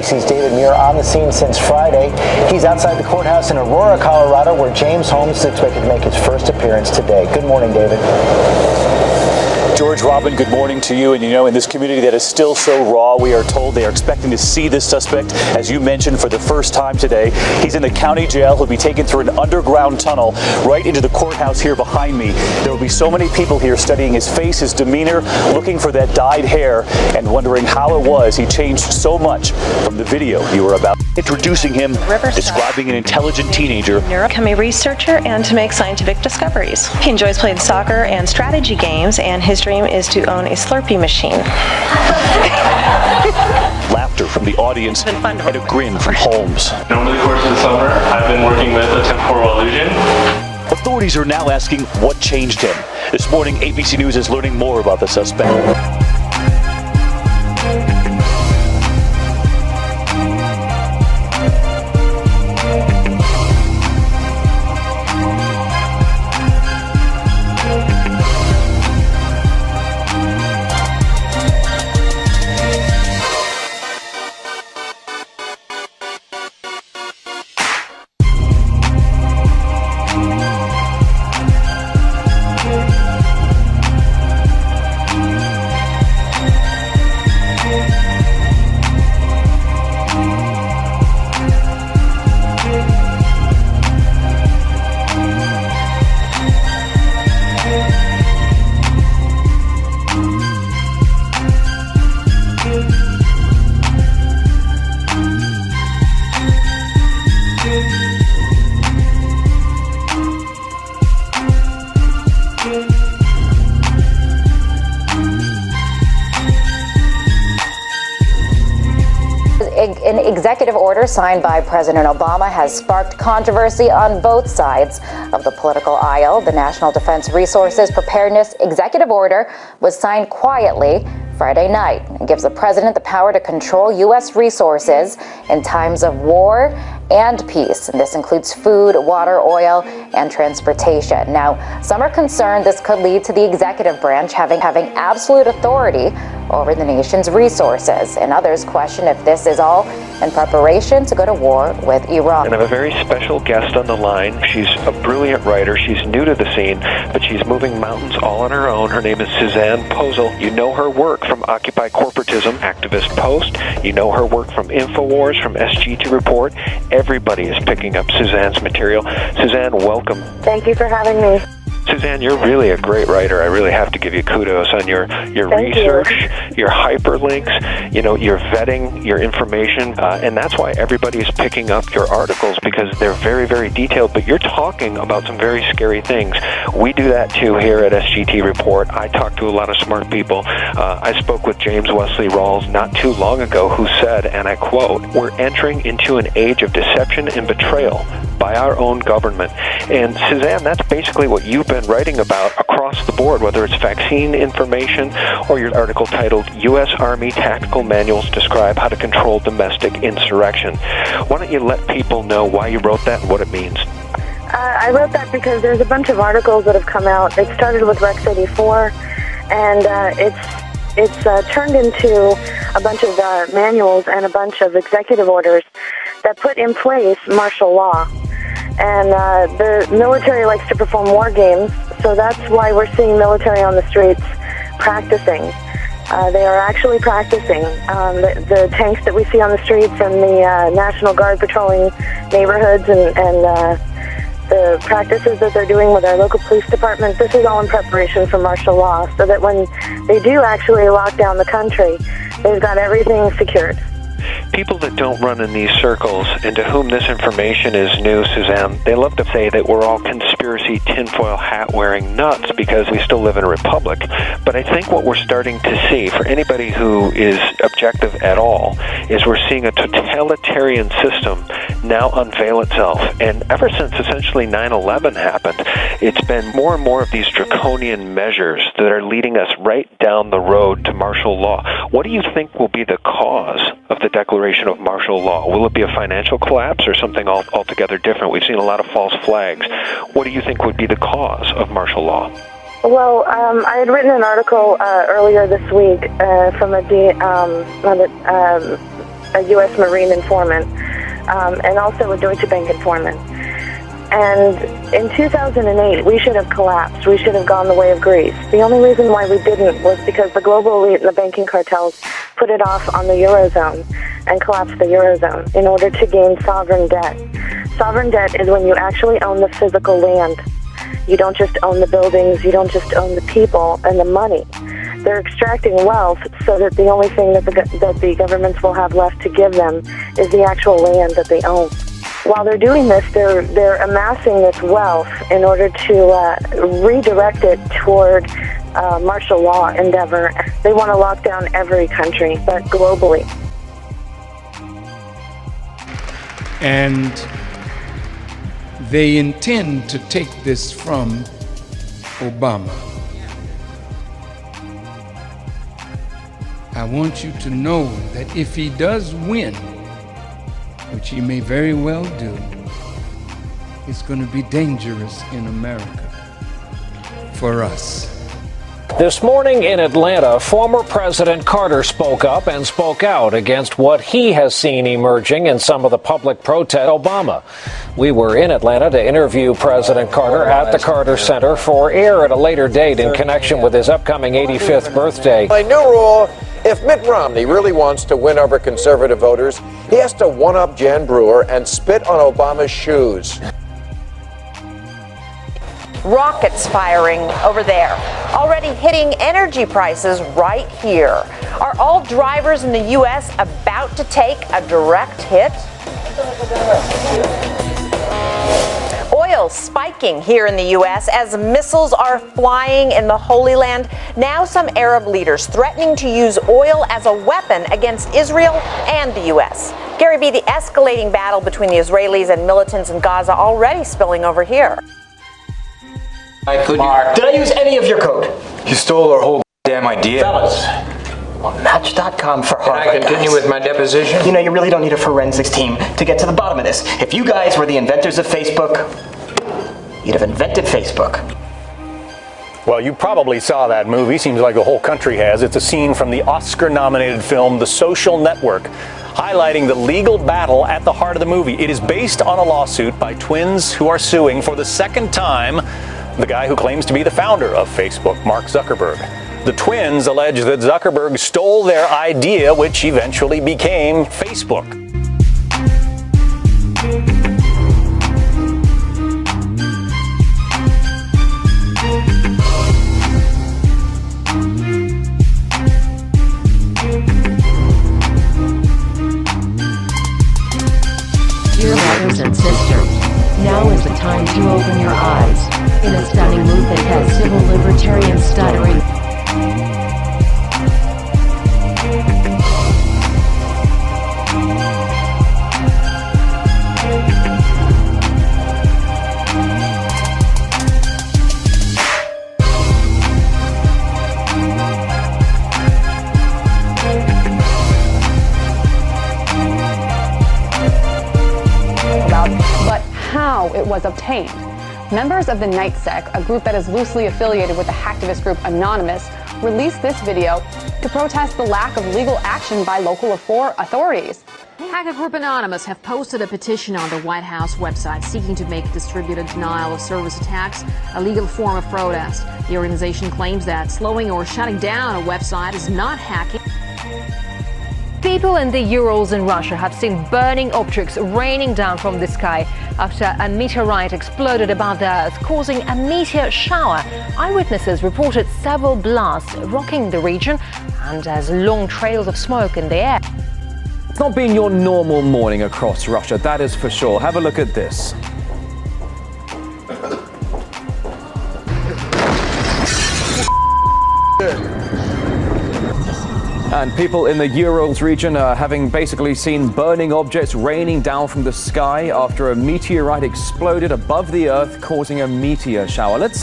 ABC's David Muir on the scene since Friday. He's outside the courthouse in Aurora, Colorado, where James Holmes is expected to make his first appearance today. Good morning, David. George, Robin, good morning to you. And you know, in this community that is still so raw, we are told they are expecting to see this suspect, as you mentioned, for the first time today. He's in the county jail. He'll be taken through an underground tunnel right into the courthouse here behind me. There will be so many people here studying his face, his demeanor, looking for that dyed hair, and wondering how it was he changed so much from the video you were about. Introducing him, describing an intelligent teenager. Become a researcher and to make scientific discoveries. He enjoys playing soccer and strategy games, and his dream is to own a Slurpee machine. Laughter from the audience and a grin from Holmes. Over the course of the summer, I've been working with a temporal illusion. Authorities are now asking what changed him. This morning, ABC News is learning more about the suspect. An executive order signed by President Obama has sparked controversy on both sides of the political aisle. The National Defense Resources Preparedness Executive Order was signed quietly Friday night. It gives the president the power to control U.S. resources in times of war and peace. And this includes food, water, oil, and transportation. Now, some are concerned this could lead to the executive branch having absolute authority over the nation's resources. And others question if this is all in preparation to go to war with Iran. And I have a very special guest on the line. She's a brilliant writer. She's new to the scene, but she's moving mountains all on her own. Her name is Suzanne Posel. You know her work from Occupy Corporatism, Activist Post. You know her work from InfoWars, from SGT Report. Everybody is picking up Suzanne's material. Suzanne, welcome. Thank you for having me. Suzanne, you're really a great writer. I really have to give you kudos on your research, your hyperlinks, your vetting, your information, and that's why everybody is picking up your articles, because they're very, very detailed, but you're talking about some very scary things. We do that too here at SGT Report. I talk to a lot of smart people. I spoke with James Wesley Rawls not too long ago, who said, and I quote, "We're entering into an age of deception and betrayal by our own government." And Suzanne, that's basically what you've been writing about across the board, whether it's vaccine information or your article titled U.S. Army Tactical Manuals Describe How to Control Domestic Insurrection. Why don't you let people know why you wrote that and what it means? I wrote that because there's a bunch of articles that have come out. It started with Rex 84, and it's turned into a bunch of manuals and a bunch of executive orders that put in place martial law. And the military likes to perform war games, so that's why we're seeing military on the streets practicing. They are actually practicing. The tanks that we see on the streets and the National Guard patrolling neighborhoods and the practices that they're doing with our local police department, this is all in preparation for martial law, so that when they do actually lock down the country, they've got everything secured. People that don't run in these circles and to whom this information is new, Suzanne, they love to say that we're all conspiracy tinfoil hat-wearing nuts because we still live in a republic. But I think what we're starting to see, for anybody who is objective at all, is we're seeing a totalitarian system now unveil itself. And ever since essentially 9/11 happened, it's been more and more of these draconian measures that are leading us right down the road to martial law. What do you think will be the cause of the declaration of martial law? Will it be a financial collapse or something altogether different? We've seen a lot of false flags. What do you think would be the cause of martial law? Well, I had written an article earlier this week from a U.S. Marine informant, and also a Deutsche Bank informant. And in 2008, we should have collapsed. We should have gone the way of Greece. The only reason why we didn't was because the global elite and the banking cartels put it off on the Eurozone and collapsed the Eurozone in order to gain sovereign debt. Sovereign debt is when you actually own the physical land. You don't just own the buildings, you don't just own the people and the money. They're extracting wealth so that the only thing that the governments will have left to give them is the actual land that they own. While they're doing this, they're amassing this wealth in order to redirect it toward martial law endeavor. They want to lock down every country, but globally. And they intend to take this from Obama. I want you to know that if he does win, which he may very well do, it's going to be dangerous in America for us. This morning in Atlanta, former President Carter spoke up and spoke out against what he has seen emerging in some of the public protest Obama. We were in Atlanta to interview President Carter at the Carter Center for air at a later date in connection with his upcoming 85th birthday. My new rule, if Mitt Romney really wants to win over conservative voters, he has to one-up Jan Brewer and spit on Obama's shoes. Rockets firing over there, already hitting energy prices right here. Are all drivers in the U.S. about to take a direct hit? Oil spiking here in the U.S. as missiles are flying in the Holy Land. Now some Arab leaders threatening to use oil as a weapon against Israel and the U.S. Gary B., the escalating battle between the Israelis and militants in Gaza already spilling over here. Mark, did I use any of your code? You stole our whole damn idea. Fellas, well, Match.com for Harvard. Can I continue with my deposition? You know, you really don't need a forensics team to get to the bottom of this. If you guys were the inventors of Facebook, you'd have invented Facebook. Well, you probably saw that movie. Seems like the whole country has. It's a scene from the Oscar-nominated film The Social Network, highlighting the legal battle at the heart of the movie. It is based on a lawsuit by twins who are suing for the second time the guy who claims to be the founder of Facebook, Mark Zuckerberg. The twins allege that Zuckerberg stole their idea, which eventually became Facebook. Dear brothers and sisters, now is the time to open your eyes. In a stunning move that has civil libertarian stuttering. But how it was obtained. Members of the Night Sec, a group that is loosely affiliated with the hacktivist group Anonymous, released this video to protest the lack of legal action by local authorities. Hacker group Anonymous have posted a petition on the White House website seeking to make distributed denial of service attacks a legal form of protest. The organization claims that slowing or shutting down a website is not hacking. People in the Urals in Russia have seen burning objects raining down from the sky after a meteorite exploded above the Earth, causing a meteor shower. Eyewitnesses reported several blasts rocking the region, and there's long trails of smoke in the air. It's not been your normal morning across Russia, that is for sure. Have a look at this. And people in the Urals region are having basically seen burning objects raining down from the sky after a meteorite exploded above the Earth, causing a meteor shower. Let's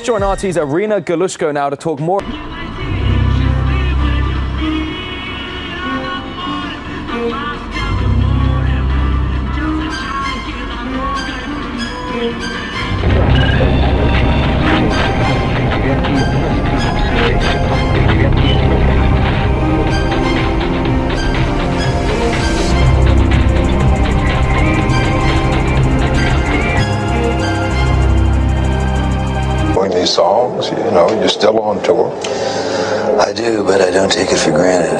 join RT's Irina Galushko now to talk more. I do, but I don't take it for granted.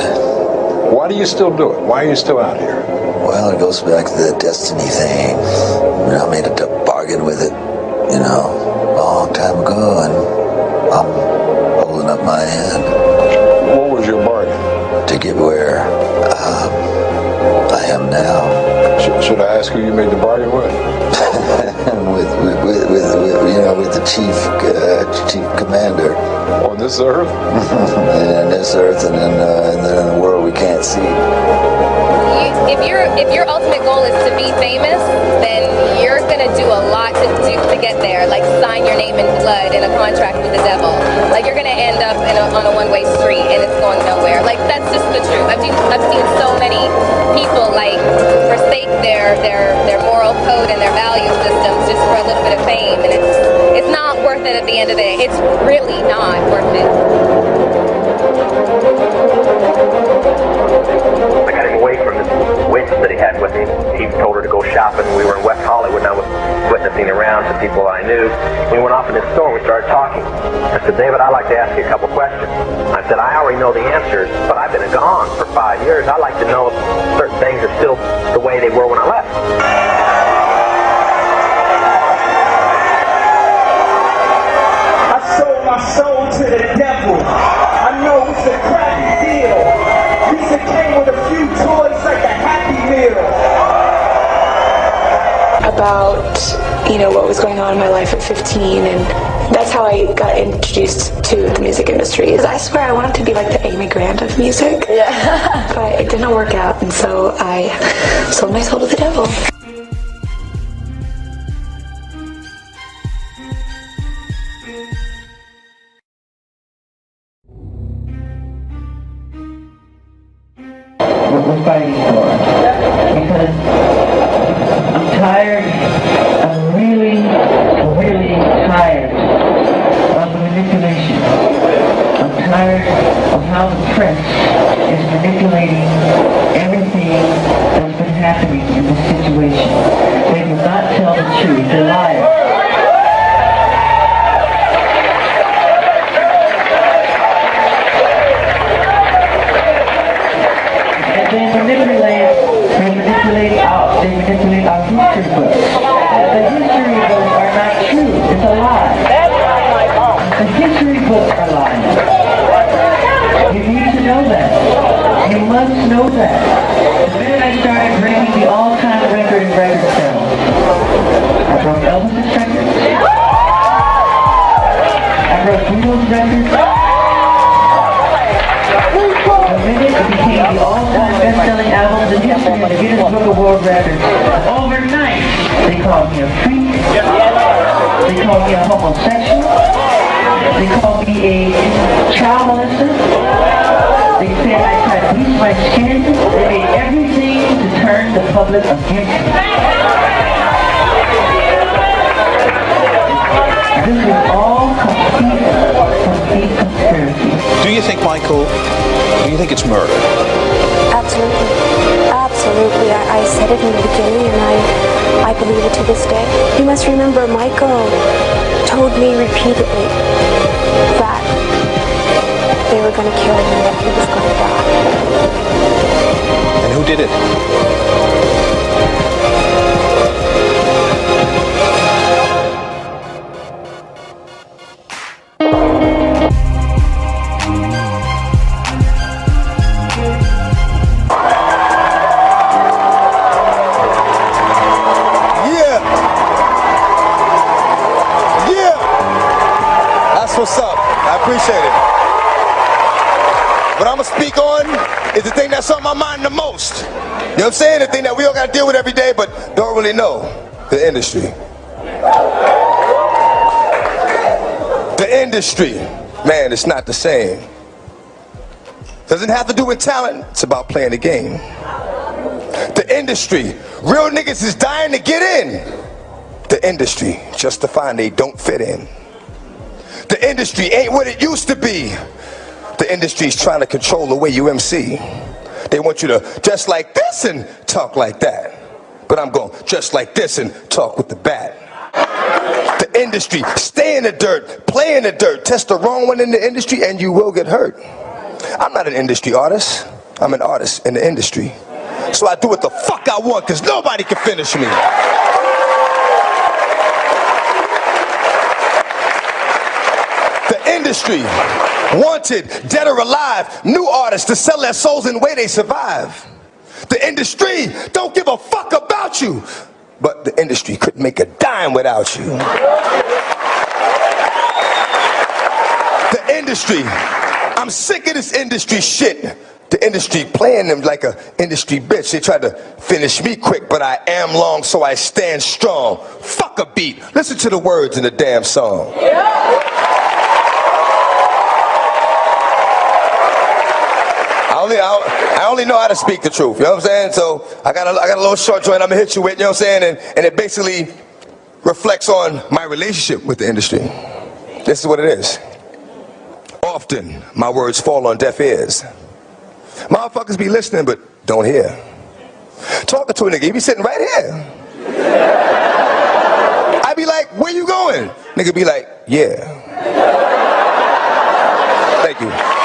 Why do you still do it? Why are you still out here? Well, it goes back to the destiny thing. I made a bargain with it, you know, a long time ago, and I'm holding up my end. What was your bargain? To get where I am now. Should I ask who you made the bargain with? with the chief commander. On this earth? And this earth, and then in the world we can't see. If your ultimate goal is to be famous, then you're gonna do a lot to get there. Like sign your name in blood in a contract with the devil. Like you're gonna end up on a one-way street and it's going nowhere. Like that's just the truth. I've seen so many people like forsake their moral code and their value systems just for a little bit of fame, and it's not worth it at the end of the day. It's really not worth it. I got him away from this witch that he had with him. He told her to go shopping. We were in West Hollywood, and I was witnessing around to people I knew. We went off in this store and we started talking. I said, David, I'd like to ask you a couple questions. I said, I already know the answers, but I've been gone for 5 years. I'd like to know if certain things are still the way they were when I left. I sold my soul to the devil. I know it's a crappy deal. Lisa came with a few toys like a Happy Meal. About, what was going on in my life at 15, and that's how I got introduced to the music industry. I swear I wanted to be like the Amy Grant of music, but it didn't work out, and so I sold my soul to the devil. What we're fighting for, because I'm tired, I'm really, really tired of the manipulation. I'm tired of how the press is manipulating everything that's been happening in this situation. They do not tell the truth, they're liars. They manipulate our history books. The history books are not true. It's a lie. The history books are lying. You need to know that. You must know that. The minute I started breaking the all-time record in record sales, I broke Elvis' record. I broke Beatles' record. The minute it became the all-time best-selling albums in history in the Guinness Book of World Records, overnight, they called me a freak, they called me a homosexual, they called me a child molester, they said I tried to bleach my skin, they made everything to turn the public against me. This is all complete conspiracy. Do you think, Micheal, it's murder? Absolutely. Absolutely. I said it in the beginning, and I believe it to this day. You must remember, Michael told me repeatedly that they were going to kill him and that he was going to die. And who did it? What's up? I appreciate it. What I'm gonna speak on is the thing that's on my mind the most. You know what I'm saying? The thing that we all gotta deal with every day, but don't really know. The industry. The industry. Man, it's not the same. Doesn't have to do with talent. It's about playing the game. The industry. Real niggas is dying to get in. The industry. Just to find they don't fit in. The industry ain't what it used to be. The industry's trying to control the way you MC. They want you to dress like this and talk like that. But I'm going dress like this and talk with the bat. The industry, stay in the dirt, play in the dirt. Test the wrong one in the industry and you will get hurt. I'm not an industry artist. I'm an artist in the industry. So I do what the fuck I want, because nobody can finish me. The industry wanted, dead or alive, new artists to sell their souls in the way they survive. The industry don't give a fuck about you, but the industry couldn't make a dime without you. The industry, I'm sick of this industry shit. The industry playing them like a industry bitch. They tried to finish me quick, but I am long, so I stand strong. Fuck a beat. Listen to the words in the damn song. I only know how to speak the truth, you know what I'm saying? So I got a little short joint I'm gonna hit you with, you know what I'm saying? And it basically reflects on my relationship with the industry. This is what it is. Often, my words fall on deaf ears. Motherfuckers be listening, but don't hear. Talking to a nigga, he be sitting right here. I be like, where you going? Nigga be like, yeah. Thank you.